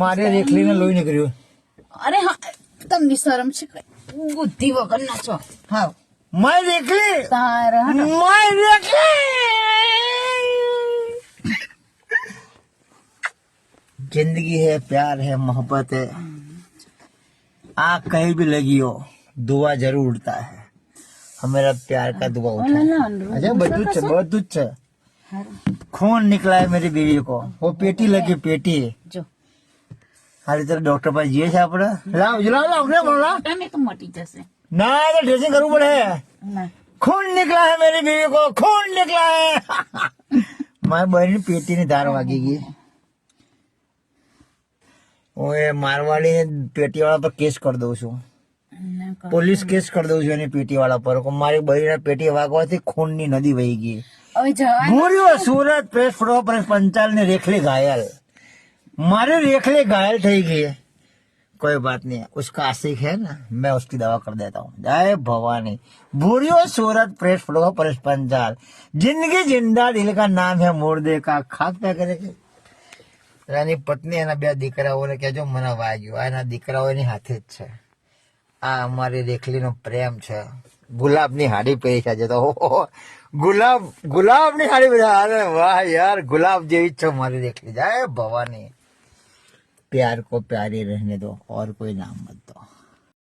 મારે રેખલીને લોહી નીકળ્યું. અરે હા તમને શરમ છે બુદ્ધિ વગર ના છો. હા મારી રેખલી, તારા મારી રેખલી. जिंदगी है, प्यार है, मोहब्बत है, आग कहीं भी लगी हो दुआ जरूर उड़ता है. हमारा प्यार का दुआ उठा है. अच्छा બધું જ છે, બધું જ છે. खून निकला है मेरी बीवी को, वो पेटी लगी पेटी. જો હારી તરફ ડોક્ટર પાસે જઈએ છે આપણે. લાવ લાવ લાવ લાવ. તમે તો મટી જશે. ના તો ડ્રેસિંગ કરવું પડે. ના खून निकला है मेरी बीवी को, खून निकला है. મારી બહેનની પેટીની ધાર વાગી ગઈ. હું એ મારવાડી પેટીવાળા પર કેસ કરી દઉં છું. પોલીસ કેસ કરી દઉં છું એની પેટીવાળા પર. મારી બહેનના પેટી વાગવાથી ખૂનની નદી વહી ગઈ. હવે જવા ભૂર્યો सूरत प्रेस फ्रो प्रेस पंचाल ने रेखली घायल. मारी रेखली घायल થઈ ગઈ. कोई बात नहीं, उसका आशिक है ना, मैं उसकी दवा कर देता हूँ. जय भवानी. भूरियो सूरत प्रेस फ्रो प्रेस पंचाल. जिंदगी जिंदा दिल का नाम है मुर्दे का. खाक पे करे કે એની પત્ની એના બે દીકરાઓને કહેજો મને વાગ્યું. આ એના દીકરાઓની હાથે જ છે. આ અમારી રેખલીનો પ્રેમ છે. ગુલાબની હાડી પહેરી છે તો ગુલાબની હાડી પહેરી. અરે વાહ યાર, ગુલાબ જેવી જ છે મારી રેખલી. જય ભવાની. प्यार को प्यारी रहने दो और कोई नाम मत दो.